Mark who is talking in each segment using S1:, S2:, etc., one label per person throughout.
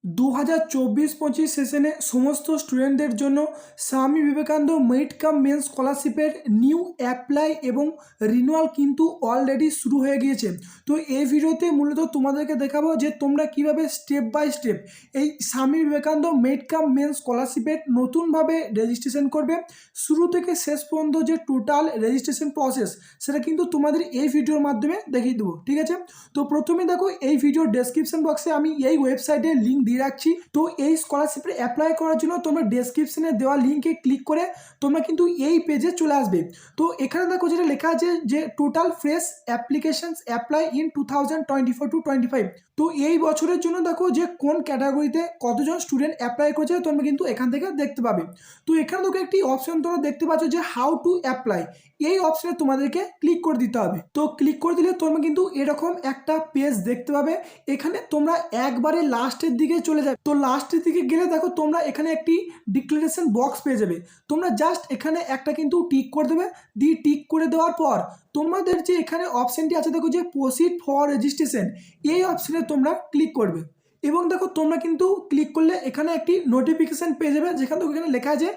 S1: 2024-25 সেশনে সমস্ত স্টুডেন্টদের জন্য Swami Vivekananda merit cum men's স্কলারশিপের নিউ অ্যাপ্লাই এবং রিনিউয়াল কিন্তু অলরেডি শুরু হয়ে গিয়েছে। তো এই ভিডিওতে মূলত তোমাদেরকে দেখাবো যে তোমরা কিভাবে স্টেপ বাই স্টেপ এই Swami Vivekananda merit cum men's স্কলারশিপের নতুনভাবে রেজিস্ট্রেশন করবে। শুরু থেকে শেষ পর্যন্ত যে টোটাল রেজিস্ট্রেশন প্রসেস সেটা কিন্তু তোমাদের এই ভিডিওর মাধ্যমে দেখিয়ে দেবো, ঠিক আছে। তো প্রথমে দেখো, এই ভিডিওর ডেসক্রিপশন বক্সে আমি এই ওয়েবসাইটের লিঙ্ক দিয়ে রাখছি। তো এই স্কলারশিপে অ্যাপ্লাই করার জন্য তোমরা ডেসক্রিপশনে দেওয়া লিঙ্কে ক্লিক করে তোমরা কিন্তু এই পেজে চলে আসবে। তো এখানে দেখো যেটা লেখা আছে যে total fresh applications apply in 2024-25। তো এই বছরের জন্য দেখো যে কোন ক্যাটাগরিতে কতজন স্টুডেন্ট অ্যাপ্লাই করেছে তোমরা কিন্তু এখান থেকে দেখতে পাবে। তো এখানে দেখো একটি অপশন তোমরা দেখতে পাচ্ছ যে হাউ টু অ্যাপ্লাই, এই অপশনে তোমাদেরকে ক্লিক করে দিতে হবে। তো ক্লিক করে দিলে তোমরা কিন্তু এরকম একটা পেজ দেখতে পাবে। এখানে তোমরা একবারে লাস্টের দিকে চলে যাবে। তো লাস্টের দিকে গেলে দেখো তোমরা এখানে একটি ডিক্লারেশন বক্স পেয়ে যাবে। তোমরা জাস্ট এখানে একটা কিন্তু টিক করে দেবে। দিয়ে টিক করে দেওয়ার পর তোমাদের যে এখানে অপশনটি আছে দেখো যে প্রসিড ফর রেজিস্ট্রেশন, এই অপশনে তোমরা ক্লিক করবে। এবং দেখো তোমরা কিন্তু ক্লিক করলে এখানে একটি নোটিফিকেশান পেয়ে যাবে, যেখানে দেখো এখানে লেখা আছে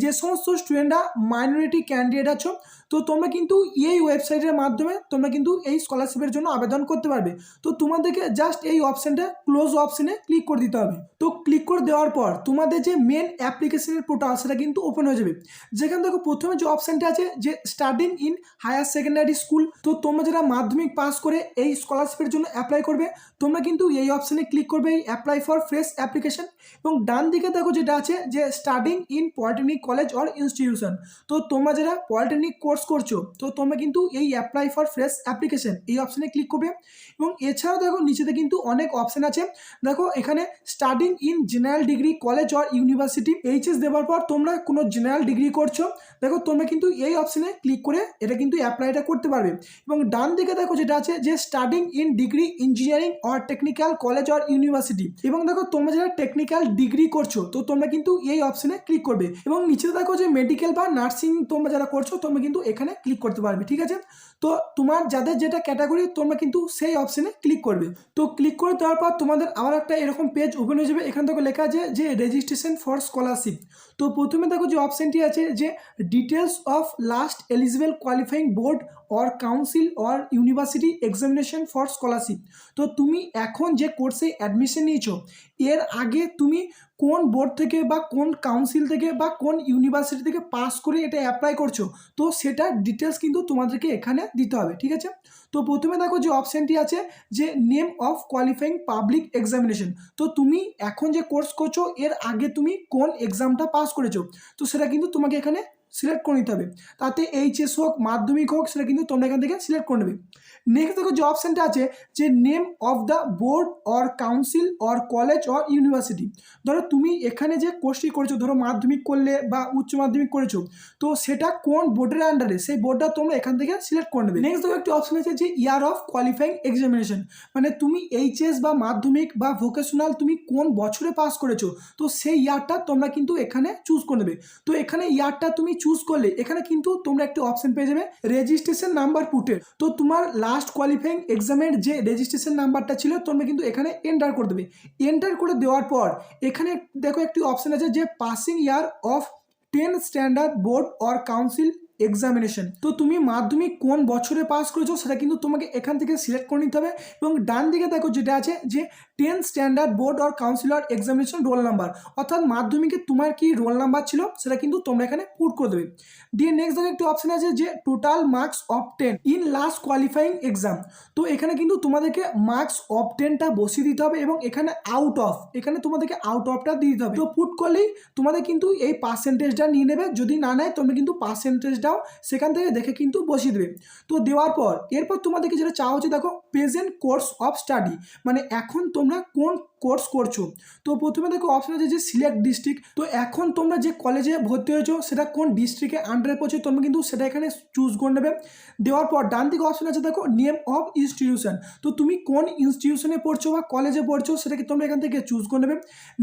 S1: যে সমস্ত স্টুডেন্টরা মাইনরিটি ক্যান্ডিডেট আছো, তো তোমরা কিন্তু এই ওয়েবসাইটের মাধ্যমে তোমরা কিন্তু এই স্কলারশিপের জন্য আবেদন করতে পারবে। তো তোমাদেরকে জাস্ট এই অপশানটা ক্লোজ অপশানে ক্লিক করে দিতে হবে। তো ক্লিক করে দেওয়ার পর তোমাদের যে মেন অ্যাপ্লিকেশনের পোর্টাল সেটা কিন্তু ওপেন হয়ে যাবে। যেখানে দেখো প্রথমে যে অপশানটা আছে যে studying in higher secondary school, তো তোমরা যারা মাধ্যমিক পাস করে এই স্কলারশিপের জন্য অ্যাপ্লাই করবে তোমরা কিন্তু এই অপশানে ক্লিক করবে, এই অ্যাপ্লাই ফর ফ্রেশ অ্যাপ্লিকেশন। এবং ডান দিকে দেখো যেটা আছে যে studying in polytechnic college or institution, তো তোমরা যারা পলিটেকনিক কোর্স করছো তো তোমরা কিন্তু এই অ্যাপ্লাই ফর ফ্রেশ অ্যাপ্লিকেশন এই অপশানে ক্লিক করবে। এবং এছাড়াও দেখো নিচেতে কিন্তু অনেক অপশান আছে। দেখো এখানে studying in general degree college or university, HS দেওয়ার পর তোমরা কোনো জেনারেল ডিগ্রি করছো, দেখো তোমরা কিন্তু এই অপশানে ক্লিক করে এটা কিন্তু অ্যাপ্লাইটা করতে পারবে। এবং ডান দিকে দেখো যেটা আছে যে studying in degree engineering or technical college or university, এবং দেখো তোমরা যারা টেকনিক্যাল ডিগ্রি করছো তো তোমরা কিন্তু এই অপশানে ক্লিক করবে। এবং নিচে দেখো যে মেডিকেল বা নার্সিং তোমরা যারা করছো তোমরা কিন্তু এখানে ক্লিক করতে পারবে, ঠিক আছে। তো তোমার যাদের যেটা ক্যাটাগরি তোমরা কিন্তু সেই অপশানে ক্লিক করবে। তো ক্লিক করে দেওয়ার পর তোমাদের আবার একটা এরকম পেজ ওপেন হয়ে যাবে। এখান থেকে লেখা আছে যে রেজিস্ট্রেশন ফর স্কলারশিপ। তো প্রথমে দেখো যে অপশানটি আছে যে details of last eligible qualifying board or council or university examination for scholarship. তো তুমি এখন যে কোর্সে অ্যাডমিশন নিয়েছো এর আগে তুমি কোন বোর্ড থেকে বা কোন কাউন্সিল থেকে বা কোন ইউনিভার্সিটি থেকে পাস করে এটা অ্যাপ্লাই করছো, তো সেটার ডিটেলস কিন্তু তোমাদেরকে এখানে দিতে হবে, ঠিক আছে। তো প্রথমে দেখো যে অপশানটি আছে যে name of qualifying public examination, তো তুমি এখন যে কোর্স করছো এর আগে তুমি কোন এক্সামটা পাস করেছো তো সেটা কিন্তু তোমাকে এখানে সিলেক্ট করে নিতে হবে। তাতে এইচএস হোক মাধ্যমিক হোক সেটা কিন্তু তোমরা এখান থেকে সিলেক্ট করে নেবে। নেক্সট দেখো যে অপশানটা আছে যে name of the board or council or college or university, ধরো তুমি এখানে যে কোর্সটি করেছো, ধরো মাধ্যমিক করলে বা উচ্চ মাধ্যমিক করেছো তো সেটা কোন বোর্ডের আন্ডারে সেই বোর্ডটা তোমরা এখান থেকে সিলেক্ট করে নেবে। নেক্সট দেখো একটি অপশান আছে যে ইয়ার অফ কোয়ালিফাইং এক্সামিনেশন, মানে তুমি এইচএস বা মাধ্যমিক বা ভোকেশনাল তুমি কোন বছরে পাস করেছো তো সেই ইয়ারটা তোমরা কিন্তু এখানে চুজ করে নেবে। তো এখানে ইয়ারটা তুমি চুজ করলে এখানে কিন্তু তোমরা একটি অপশন পেয়ে যাবে রেজিস্ট্রেশন নাম্বার পুটের। তো তোমার লাস্ট কোয়ালিফাইং এক্সামের যে রেজিস্ট্রেশন নাম্বারটা ছিল তোমরা কিন্তু এখানে এন্টার করে দেবে। এন্টার করে দেওয়ার পর এখানে দেখো একটি অপশন আছে যে passing year of 10 standard board or council examination, তো তুমি মাধ্যমিক কোন বছরে পাস করেছো সেটা কিন্তু তোমাকে এখান থেকে সিলেক্ট করে নিতে হবে। এবং ডান দিকে দেখো যেটা আছে যে 10 standard board or councillor examination roll number, অর্থাৎ মাধ্যমিকে তোমার কি রোল নাম্বার ছিল সেটা কিন্তু তোমরা এখানে পুট করে দেবে। দিয়ে নেক্সট দেখো একটি অপশন আছে যে total marks of 10 in last qualifying exam, তো এখানে কিন্তু তোমাদেরকে মার্কস অফ 10টা বসিয়ে দিতে হবে এবং এখানে আউট অফ, এখানে তোমাদেরকে আউট অফটা দিয়ে দিতে হবে। তো পুট করলেই তোমাদের কিন্তু এই পার্সেন্টেজটা নিয়ে নেবে, যদি না নেয় তোমরা কিন্তু পার্সেন্টেজটাও সেখান থেকে দেখে কিন্তু বসিয়ে দেবে। তো দেওয়ার পর এরপর তোমাদেরকে যেটা চাওয়া হচ্ছে দেখো প্রেজেন্ট কোর্স অফ স্টাডি, মানে এখন তোমরা কোন কোর্স করছো। তো প্রথমে দেখো অপশন আছে যে সিলেক্ট ডিস্ট্রিক্ট, তো এখন তোমরা যে কলেজে ভর্তি হয়েছো সেটা কোন ডিস্ট্রিক্টে আন্ডারে পড়ছে তোমরা কিন্তু সেটা এখানে চুজ করে নেবে। দেওয়ার পর ডান দিকে অপশন আছে দেখো নেম অফ ইনস্টিটিউশন, তো তুমি কোন ইনস্টিটিউশনে পড়ছো বা কলেজে পড়ছো সেটাকে তোমরা এখান থেকে চুজ করে নেবে।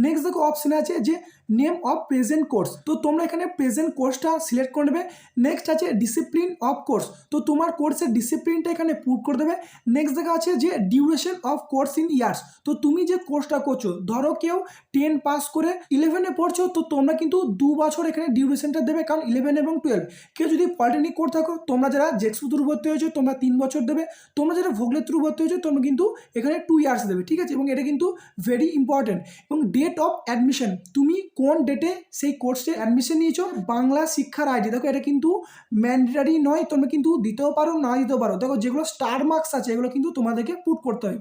S1: নেক্সট দেখো অপশনে আছে যে নেম অফ প্রেজেন্ট কোর্স, তো তোমরা এখানে প্রেজেন্ট কোর্সটা সিলেক্ট করে নেবে। নেক্সট আছে ডিসিপ্লিন অফ কোর্স, তো তোমার কোর্সের ডিসিপ্লিনটা এখানে পুট করে দেবে। নেক্সট দেখা আছে যে duration of course in years, তো তুমি যে কোর্স কোর্সটা করছো। ধরো কেউ 10 পাস করে 11-এ পড়ছো, তো তোমরা কিন্তু 2 বছর এখানে ডিউরেশনটা দেবে, কারণ 11 এবং 12। কেউ যদি পলিটেকনিক করে থাকো, তোমরা যারা জেক্সু থ্রু ভর্তি হয়েছো তোমরা 3 বছর দেবে। তোমরা যারা ভোগলের থ্রু ভর্তি হয়েছো তোমরা কিন্তু এখানে 2 ইয়ার্স দেবে, ঠিক আছে। এবং এটা কিন্তু ভেরি ইম্পর্টেন্ট। এবং ডেট অফ অ্যাডমিশন, তুমি কোন ডেটে সেই কোর্সে অ্যাডমিশন নিয়েছো, বাংলা শিক্ষার আইডি। দেখো এটা কিন্তু ম্যান্ডেটারি নয়, তোমরা কিন্তু দিতেও পারো না দিতেও পারো। দেখো যেগুলো স্টার মার্কস আছে এগুলো কিন্তু তোমাদেরকে পুট করতে হবে।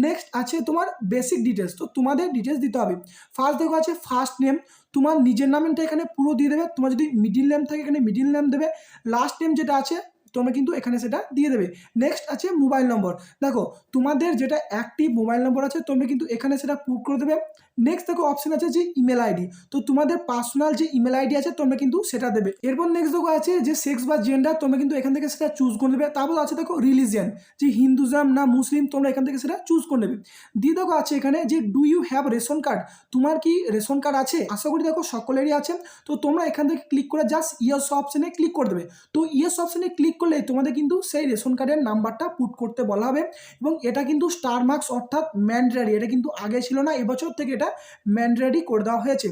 S1: নেক্সট আছে তোমার বেসিক ডিটেলস, তো তোমাদের ডিটেলস দিতে হবে। ফার্স্ট দেখো আছে ফার্স্ট নেম, তোমার নিজের নামটা এখানে পুরো দিয়ে দেবে। তোমার যদি মিডিল নেম থাকে এখানে মিডিল নেম দেবে। লাস্ট নেম যেটা আছে তোমরা কিন্তু এখানে সেটা দিয়ে দেবে। নেক্সট আছে মোবাইল নম্বর, দেখো তোমাদের যেটা অ্যাক্টিভ মোবাইল নম্বর আছে তোমরা কিন্তু এখানে সেটা পুট করে দেবে। নেক্সট দেখো অপশন আছে যে ইমেল আইডি, তো তোমাদের পার্সোনাল যে ইমেল আইডি আছে তোমরা কিন্তু সেটা দেবে। এরপর নেক্সট দেখো আছে যে সেক্স বা জেন্ডার, তোমরা কিন্তু এখান থেকে সেটা চুজ করে দেবে। তারপর আছে দেখো রিলিজিয়ান, যে হিন্দুজম না মুসলিম, তোমরা এখান থেকে সেটা চুজ করে নেবে। দিয়ে দেখো আছে এখানে যে do you have ration card, তোমার কি রেশন কার্ড আছে? আশা করি দেখো সকলেরই আছে। তো তোমরা এখান থেকে ক্লিক করে জাস্ট ইয়েস অপশনে ক্লিক করে দেবে। তো ইয়েস অপশনে ক্লিক করলে তোমাদের কিন্তু সেই রেশন কার্ডের নাম্বারটা পুট করতে বলা হবে। এবং এটা কিন্তু স্টার মার্কস অর্থাৎ ম্যান্ডেটারি, এটা কিন্তু আগে ছিল না, এবছর থেকে এটা ম্যান্ডেটারি করে দেওয়া হয়েছে।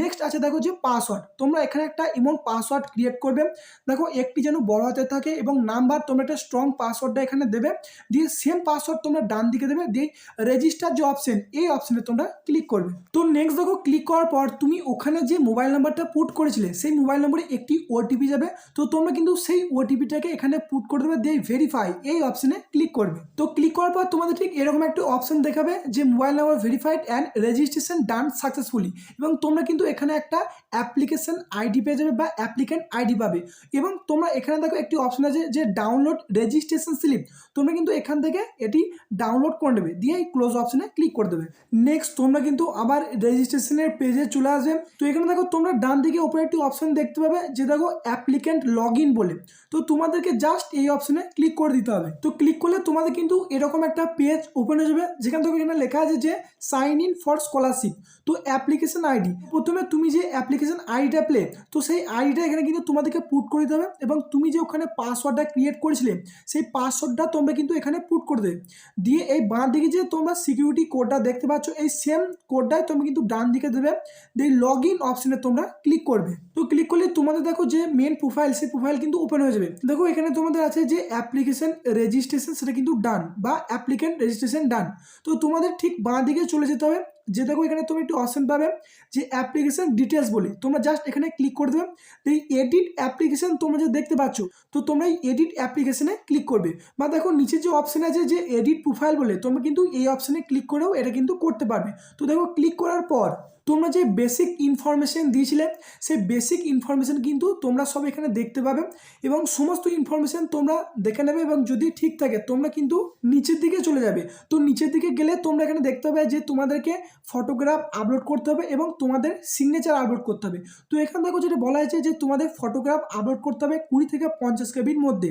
S1: নেক্সট আছে দেখো যে পাসওয়ার্ড, তোমরা এখানে একটা এমন পাসওয়ার্ড ক্রিয়েট করবে, দেখো একটি যেন বড় হাতে থাকে এবং নাম্বার, তোমরা একটা স্ট্রং পাসওয়ার্ডটা এখানে দেবে। দিয়ে সেম পাসওয়ার্ড তোমরা ডান দিকে দেবে, দিয়ে রেজিস্টার যে অপশন এই অপশনে তোমরা ক্লিক করবে। তো নেক্সট দেখো ক্লিক করার পর তুমি ওখানে যে মোবাইল নাম্বারটা পুট করেছিলে সেই মোবাইল নম্বরে একটি ওটিপি যাবে। তো তোমরা কিন্তু সেই ওটিপিটাকে এখানে পুট করে দেবে, দিয়ে ভেরিফাই এই অপশনে ক্লিক করবে। তো ক্লিক করার পর তোমাদের ঠিক এরকম একটা অপশন দেখাবে যে mobile number verified and registration done successfully. এবং তোমরা কিন্তু এখানে একটা অ্যাপ্লিকেশন আইডি পেয়ে যাবে বা অ্যাপ্লিকেন্ট আইডি পাবে। এবং তোমরা এখানে দেখো একটি অপশন আছে যে ডাউনলোড রেজিস্ট্রেশন স্লিপ, তোমরা কিন্তু এখান থেকে এটি ডাউনলোড করে নেবে, দিয়ে এই ক্লোজ অপশনে ক্লিক করে দেবে। নেক্সট তোমরা কিন্তু আবার রেজিস্ট্রেশনের পেজে চলে আসবে। তো এখানে দেখো তোমরা ডান দিকে উপরে একটি অপশন দেখতে পাবে যে দেখো অ্যাপ্লিকেন্ট লগ ইন বলে, তো তোমাদেরকে জাস্ট এই অপশনে ক্লিক করে দিতে হবে। তো ক্লিক করলে তোমাদের কিন্তু এরকম একটা পেজ ওপেন হয়ে যাবে, যেখান থেকে এখানে লেখা আছে যে সাইন ইন ফর স্কলারশিপ। তো অ্যাপ্লিকেশন আইডি, প্রথমে তুমি যে অ্যাপ্লিকেশন আইডিটা প্লে, তো সেই আইডিটা এখানে কিন্তু তোমাদেরকে পুট করে দিতে হবে। এবং তুমি যে ওখানে পাসওয়ার্ডটা ক্রিয়েট করেছিলে সেই পাসওয়ার্ডটা তোমরা কিন্তু এখানে পুট করে দেবে। দিয়ে এই বাঁ দিকে যে তোমরা সিকিউরিটি কোডটা দেখতে পাচ্ছ এই সেম কোডটাই তুমি কিন্তু ডান দিকে দেবে, দিয়ে লগ ইন অপশনে তোমরা ক্লিক করবে। তো ক্লিক করলে তোমাদের দেখো যে মেন প্রোফাইল, সেই প্রোফাইল কিন্তু ওপেন হয়ে যাবে। দেখো এখানে তোমাদের আছে যে অ্যাপ্লিকেশন রেজিস্ট্রেশন, সেটা কিন্তু ডান, বা অ্যাপ্লিকেন্ট রেজিস্ট্রেশন ডান। তো তোমাদের ঠিক বাঁ দিকে চলে যেতে হবে, যে দেখো এখানে তুমি একটি অপশন পাবে যে অ্যাপ্লিকেশন ডিটেলস বলে, তোমরা জাস্ট এখানে ক্লিক করে দেবে। এই এডিট অ্যাপ্লিকেশন তোমরা যে দেখতে পাচ্ছ, তো তোমরা এই এডিট অ্যাপ্লিকেশনে ক্লিক করবে। বা দেখো নিচে যে অপশন আছে যে এডিট প্রোফাইল বলে, তোমরা কিন্তু এই অপশনে ক্লিক করেও এটা কিন্তু করতে পারবে। তো দেখো ক্লিক করার পর তোমরা যে বেসিক ইনফরমেশন দিয়েছিলে সেই বেসিক ইনফরমেশন কিন্তু তোমরা সব এখানে দেখতে পাবে। এবং সমস্ত ইনফরমেশন তোমরা দেখে নেবে, এবং যদি ঠিক থাকে তোমরা কিন্তু নিচের দিকে চলে যাবে। তো নিচের দিকে গেলে তোমরা এখানে দেখতে পাবে যে তোমাদেরকে ফটোগ্রাফ আপলোড করতে হবে এবং তোমাদের সিগনেচার আপলোড করতে হবে। তো এখানে দেখো যেটা বলা হয়েছে যে তোমাদের ফটোগ্রাফ আপলোড করতে হবে 20 থেকে 50 কেবির মধ্যে।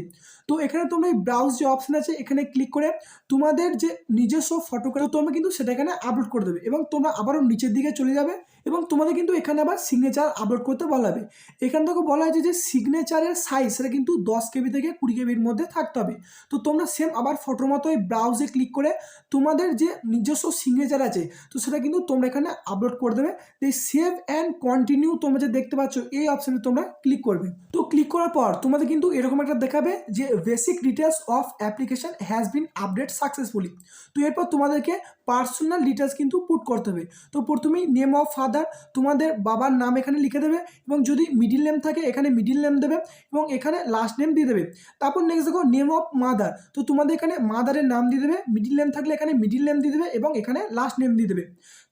S1: তো এখানে তোমরা এই ব্রাউজ যে অপশন আছে এখানে ক্লিক করে তোমাদের যে নিজস্ব ফটোগ্রাফ তোমরা কিন্তু সেটা এখানে আপলোড করে দেবে। এবং তোমরা আবারও নিচের দিকে চলে যাবে এবং তোমাদের কিন্তু এখানে আবার সিগনেচার আপলোড করতে বলা হবে। এখান থেকে বলা হয়েছে যে সিগনেচারের সাইজ সেটা কিন্তু 10 কেবি থেকে 20 কেবির মধ্যে থাকতে হবে। তো তোমরা সেম আবার ফটোর মতো এই ব্রাউজে ক্লিক করে তোমাদের যে নিজস্ব সিগনেচার আছে তো সেটা কিন্তু তোমরা এখানে আপলোড করে দেবে। এই সেভ অ্যান্ড কন্টিনিউ তোমরা যে দেখতে পাচ্ছ এই অপশনে তোমরা ক্লিক করবে। তো ক্লিক করার পর তোমাদের কিন্তু এরকম একটা দেখাবে যে basic details of application has been update successfully. তো এরপর তোমাদেরকে পার্সোনাল ডিটেলস কিন্তু পুট করতে হবে। তো প্রথমেই নেম অফ ফাদার, তোমাদের বাবার নাম এখানে লিখে দেবে, এবং যদি মিডিল নেম থাকে এখানে মিডিল নেম দেবে এবং এখানে লাস্ট নেম দিয়ে দেবে। তারপর নেক্সট দেখো নেম অফ মাদার, তো তোমাদের এখানে মাদারের নাম দিয়ে দেবে, মিডিল নেম থাকলে এখানে মিডিল নেম দিয়ে দেবে এবং এখানে লাস্ট নেম দিয়ে দেবে।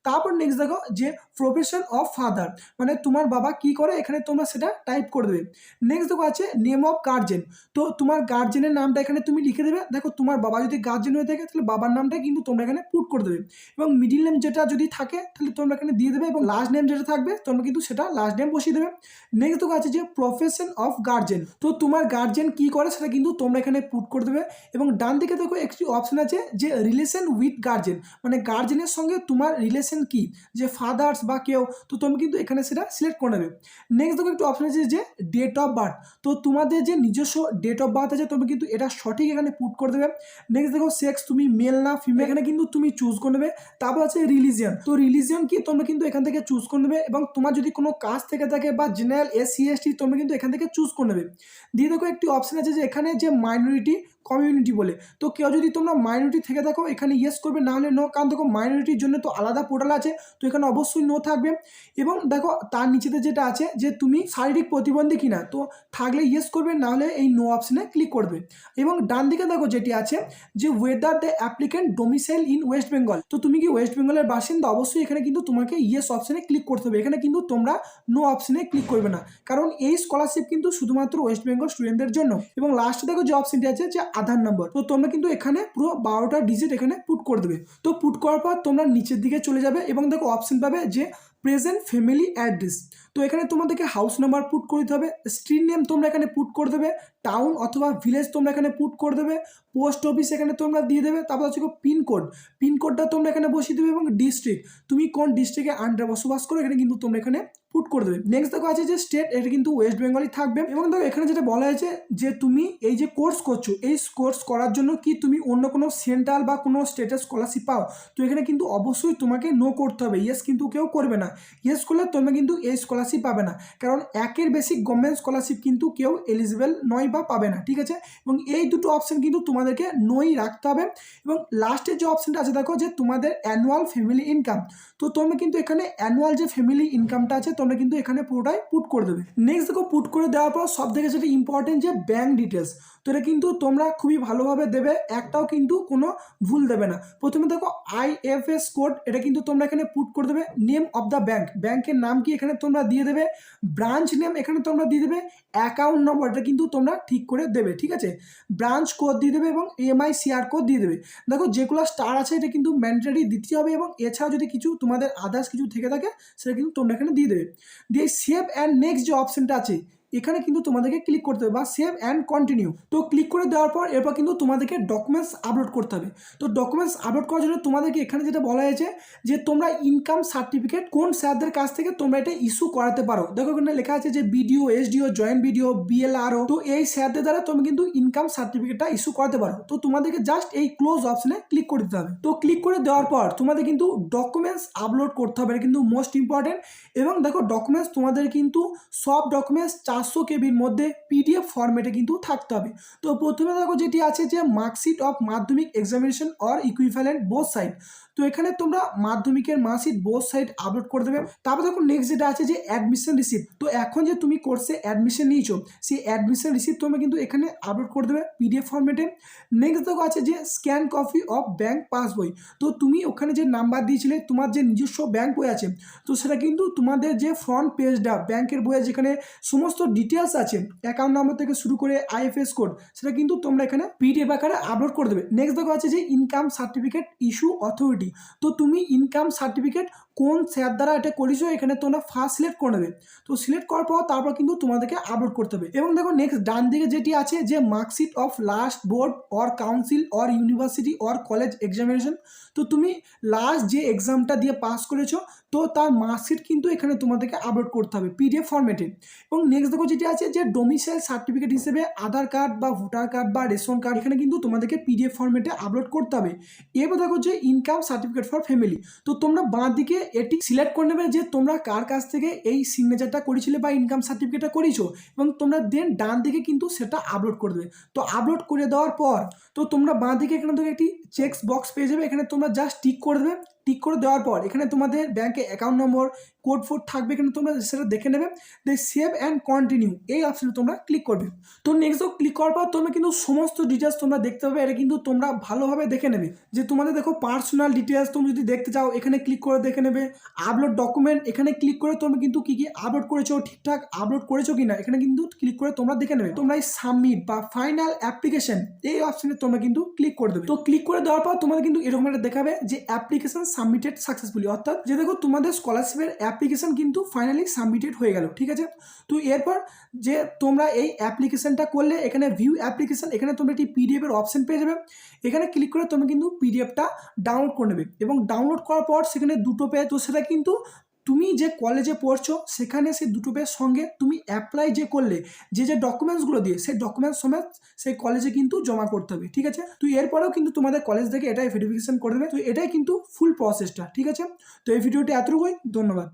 S1: তারপর নেক্সট দেখো যে প্রফেশন অফ ফাদার, মানে তোমার বাবা কি করে এখানে তোমরা সেটা টাইপ করে দেবে। নেক্সট দেখো আছে নেম অফ গার্জেন, তো তোমার গার্জেনের নামটা এখানে তুমি লিখে দেবে। দেখো তোমার বাবা যদি গার্জেন হয়ে থাকে তাহলে বাবার নামটা কিন্তু তোমরা এখানে পুট করে দেবে, এবং মিডিল নেম যেটা যদি থাকে তাহলে তোমরা এখানে দিয়ে দেবে, এবং লাস্ট নেম যেটা থাকবে তোমরা কিন্তু সেটা লাস্ট নেম বসিয়ে দেবে। নেক্সট দেখো আছে যে প্রফেশন অফ গার্জেন, তো তোমার গার্জেন কি করে সেটা কিন্তু তোমরা এখানে পুট করে দেবে। এবং ডান দিকে দেখো একটি অপশন আছে যে রিলেশন উইথ গার্জেন, মানে গার্জেনের সঙ্গে তোমার রিলেশন রিলেশন কি, যে ফাদার্স বা কেউ, তো তুমি কিন্তু এখানে সেটা সিলেক্ট করে নেবে। নেক্সট দেখো একটু অপশন আছে যে ডেট অফ বার্থ, তো তোমাদের যে নিজস্ব ডেট অফ বার্থ আছে তুমি কিন্তু এটা সঠিক এখানে পুট করে দেবে। নেক্সট দেখো সেক্স, তুমি মেল না ফিমেল এখানে কিন্তু তুমি চুজ করে নেবে। তারপর আছে রিলিজিয়ন, তো রিলিজিয়ন কি তোমরা কিন্তু এখান থেকে চুজ করে নেবে, এবং তোমার যদি কোনো কাস্ট থেকে থাকে বা জেনারেল এসসি এসটি তোমরা কিন্তু এখান থেকে চুজ করে নেবে। দিয়ে দেখো একটি অপশন আছে যে এখানে যে মাইনরিটি কমিউনিটি বলে, তো কেউ যদি তোমরা মাইনরিটি থেকে থাকো এখানে ইয়েস করবে, না হলে নো, কারণ দেখো মাইনরিটির জন্য তো আলাদা পোর্টাল আছে, তো এখানে অবশ্যই নো থাকবে। এবং দেখো তার নিচেতে যেটা আছে যে তুমি শারীরিক প্রতিবন্ধী কিনা, তো থাকলে ইয়েস করবে, না হলে এই নো অপশনে ক্লিক করবে। এবং ডান দিকে দেখো যেটি আছে যে whether the applicant domicile in West Bengal, তো তুমি কি ওয়েস্ট বেঙ্গলের বাসিন্দা, অবশ্যই এখানে কিন্তু তোমাকে ইয়েস অপশনে ক্লিক করতে হবে, এখানে কিন্তু তোমরা নো অপশনে ক্লিক করবে না, কারণ এই স্কলারশিপ কিন্তু শুধুমাত্র ওয়েস্ট বেঙ্গল স্টুডেন্টদের জন্য। এবং লাস্টে দেখো যে অপশনটি আছে যে আধার নম্বর, তো তোমরা কিন্তু এখানে পুরো 12টা ডিজিট এখানে পুট করে দেবে। তো পুট করার পর তোমরা নিচের দিকে চলে যাবে এবং দেখো অপশন পাবে যে প্রেজেন্ট ফ্যামিলি অ্যাড্রেস, তো এখানে তোমাদেরকে হাউস নাম্বার পুট করতে হবে, স্ট্রিট নেম তোমরা এখানে পুট করে দেবে, টাউন অথবা ভিলেজ তোমরা এখানে পুট করে দেবে, পোস্ট অফিস এখানে তোমরা দিয়ে দেবে, তারপর হচ্ছে পিনকোড, পিনকোডটা তোমরা এখানে বসিয়ে দেবে, এবং ডিস্ট্রিক্ট তুমি কোন ডিস্ট্রিক্টে আন্ডারে বসবাস করো এখানে কিন্তু তোমরা এখানে পুট করে দেবে। নেক্সট দেখো আছে যে স্টেট, এটা কিন্তু ওয়েস্ট বেঙ্গলই থাকবে। এবং দেখো এখানে যেটা বলা হয়েছে যে তুমি এই যে কোর্স করছো, এই কোর্স করার জন্য কি তুমি অন্য কোনো সেন্ট্রাল বা কোনো স্টেটের স্কলারশিপ পাও, তো এখানে কিন্তু অবশ্যই তোমাকে নো করতে হবে, ইয়েস কিন্তু কেউ করবে না। ইয়েস করলে তোমরা কিন্তু এই স্কলারশিপ পাবে না, কারণ একের বেশি গভর্নমেন্ট স্কলারশিপ কিন্তু কেউ এলিজিবল নয় বা পাবে না, ঠিক আছে। এবং এই দুটো অপশন কিন্তু তোমাদেরকে নই রাখতে হবে। এবং লাস্টের যে অপশনটা আছে দেখো যে তোমাদের অ্যানুয়াল ফ্যামিলি ইনকাম, তো তোমরা কিন্তু এখানে অ্যানুয়াল যে ফ্যামিলি ইনকামটা আছে তোমরা কিন্তু এখানে পুরোটাই পুট করে দেবে। নেক্সট দেখো পুট করে দেওয়ার পর সব থেকে যেটা ইম্পর্টেন্ট যে ব্যাঙ্ক ডিটেলস, তো এটা কিন্তু তোমরা খুবই ভালোভাবে দেবে, একটাও কিন্তু কোনো ভুল দেবে না। প্রথমে দেখো আইএফএস কোড, এটা কিন্তু তোমরা এখানে পুট করে দেবে। নেম অফ দ্য ব্যাঙ্ক, ব্যাংকের নাম কি এখানে তোমরা দিয়ে দেবে, ব্রাঞ্চ নেম এখানে তোমরা দিয়ে দেবে, অ্যাকাউন্ট নম্বর এটা কিন্তু তোমরা ঠিক করে দেবে, ঠিক আছে। ব্রাঞ্চ কোড দিয়ে দেবে এবং এমআইসিআর কোড দিয়ে দেবে। দেখো যেগুলো স্টার আছে এটা কিন্তু ম্যান্ডেটরি দিতে হবে, এবং এছাড়াও যদি কিছু তোমাদের আদার্স কিছু থেকে থাকে সেটা কিন্তু তোমরা এখানে দিয়ে দেবে। দিয়ে সেভ অ্যান্ড নেক্সট যে অপশনটা আছে এখানে কিন্তু তোমাদেরকে ক্লিক করতে হবে, বা সেভ অ্যান্ড কন্টিনিউ, তো ক্লিক করে দেওয়ার পর এরপর কিন্তু তোমাদেরকে ডকুমেন্টস আপলোড করতে হবে। তো ডকুমেন্টস আপলোড করার জন্য তোমাদেরকে এখানে যেটা বলা হয়েছে যে তোমরা ইনকাম সার্টিফিকেট কোন স্যারদের কাছ থেকে তোমরা এটা ইস্যু করাতে পারো, দেখো এখানে লেখা আছে যে BDO, SDO, joint BDO, BLRO, তো এই স্যারদের দ্বারা তুমি কিন্তু ইনকাম সার্টিফিকেটটা ইস্যু করাতে পারো। তো তোমাদেরকে জাস্ট এই ক্লোজ অপশনে ক্লিক করে দিতে হবে। তো ক্লিক করে দেওয়ার পর তোমাদের কিন্তু ডকুমেন্টস আপলোড করতে হবে, এটা কিন্তু মোস্ট ইম্পর্টেন্ট। এবং দেখো ডকুমেন্টস তোমাদের কিন্তু সব ডকুমেন্টস 400 কেবির মধ্যে পিডিএফ ফরম্যাটে কিন্তু থাকতে হবে। তো প্রথমে দেখো যেটি আছে যে মার্কশিট অফ মাধ্যমিক examination or equivalent both side, তো এখানে তোমরা মাধ্যমিকের মার্কশিট বোথ সাইড আপলোড করে দেবে। তারপর দেখো নেক্সট যেটা আছে যে অ্যাডমিশন রিসিপ্ট, তো এখন যে তুমি কোর্সে অ্যাডমিশন নিয়েছো সেই অ্যাডমিশন রিসিপ্ট তোমরা কিন্তু এখানে আপলোড করে দেবে পিডিএফ ফরম্যাটে। নেক্সট দেখো আছে যে স্ক্যান কপি অফ ব্যাংক পাসবই, তো তুমি ওখানে যে নাম্বার দিয়েছিলে তোমার যে নিজস্ব ব্যাংক বই আছে, তো সেটা কিন্তু তোমাদের যে ফ্রন্ট পেজটা ব্যাংকের বইয়ে যেখানে সমস্ত ডিটেলস আছে অ্যাকাউন্ট নাম্বার থেকে শুরু করে আইএফএস কোড, সেটা কিন্তু তোমরা এখানে পিডিএফ আকারে আপলোড করে দেবে। নেক্সট দেখো আছে যে ইনকাম সার্টিফিকেট ইস্যু অথরিটি, তো তুমি ইনকাম সার্টিফিকেট কোন স্যার দ্বারা এটা করেছো এখানে তোমরা ফার্স্ট সিলেক্ট করে নেবে। তো সিলেক্ট করার পর তারপর কিন্তু তোমাদেরকে আপলোড করতে হবে। এবং দেখো নেক্সট ডান দিকে যেটি আছে যে marksheet of last board or council or university or college examination, তো তুমি লাস্ট যে এক্সামটা দিয়ে পাস করেছো তো তার মার্কশিট কিন্তু এখানে তোমাদেরকে আপলোড করতে হবে পিডিএফ ফরম্যাটে। এবং নেক্সট দেখো যেটি আছে যে ডোমিসাইল সার্টিফিকেট হিসেবে আধার কার্ড বা ভোটার কার্ড বা রেশন কার্ড এখানে কিন্তু তোমাদেরকে পিডিএফ ফরম্যাটে আপলোড করতে হবে। এবার দেখো যে ইনকাম সার্টিফিকেট ফর ফ্যামিলি, তো তোমরা বাঁ দিকে এটি সিলেক্ট করে নেবে যে তোমরা কার কাছ থেকে এই সিগনেচারটা করেছিলে বা ইনকাম সার্টিফিকেটটা করেছো, এবং তোমরা দেন ডান দিকে কিন্তু সেটা আপলোড করে দেবে। তো আপলোড করে দেওয়ার পর তো তোমরা বাঁ দিকে এখানে থেকে একটি চেক বক্স পেয়ে যাবে, এখানে তোমরা জাস্ট টিক করে দেবে। টিক করে দেওয়ার পর এখানে তোমাদের ব্যাংকে অ্যাকাউন্ট নম্বর কোড ফোড থাকবে, এখানে তোমরা সেটা দেখে নেবে। দে সেভ অ্যান্ড কন্টিনিউ এই অপশনে তোমরা ক্লিক করবে। তো নেক্সট ক্লিক করার পর তোমরা কিন্তু সমস্ত ডিটেলস তোমরা দেখতে পাবে, এটা কিন্তু তোমরা ভালোভাবে দেখে নেবে যে তোমাদের দেখো পার্সোনাল ডিটেলস তুমি যদি দেখতে চাও এখানে ক্লিক করে দেখে নেবে। আপলোড ডকুমেন্ট এখানে ক্লিক করে তোমরা কিন্তু কি কি আপলোড করেছো ঠিকঠাক আপলোড করেছো কিনা এখানে কিন্তু ক্লিক করে তোমরা দেখে নেবে। তোমরা এই সাবমিট বা ফাইনাল অ্যাপ্লিকেশন এই অপশনে তোমরা কিন্তু ক্লিক করে দেবে। তো ক্লিক করে দেওয়ার পর তোমাদের কিন্তু এরকম একটা দেখাবে যে অ্যাপ্লিকেশন সাবমিটেড সাকসেসফুলি, অর্থাৎ যে দেখো তোমাদের স্কলারশিপের অ্যাপ্লিকেশন কিন্তু ফাইনালি সাবমিটেড হয়ে গেল। ঠিক আছে, তো এরপর যে তোমরা এই অ্যাপ্লিকেশনটা করলে এখানে ভিউ অ্যাপ্লিকেশন, এখানে তোমরা একটি পিডিএফ এর অপশন পেয়ে যাবে। এখানে ক্লিক করে তুমি কিন্তু পিডিএফটা ডাউনলোড করে নেবে এবং ডাউনলোড করার পর সেখানে দুটো পেজ, তো সেটা কিন্তু তুমি যে কলেজে পড়ছো সেখানে সেই দুটো পেজের সঙ্গে তুমি অ্যাপ্লাই যে করলে যে ডকুমেন্টসগুলো দিয়ে সেই ডকুমেন্টস সমেত সেই কলেজে কিন্তু জমা করতে হবে। ঠিক আছে, তো এরপরেও কিন্তু তোমাদের কলেজ থেকে এটাই ভেরিফিকেশন করে দেবে। তো এটাই কিন্তু ফুল প্রসেসটা। ঠিক আছে, তো এই ভিডিওটি এতটুকুই, ধন্যবাদ।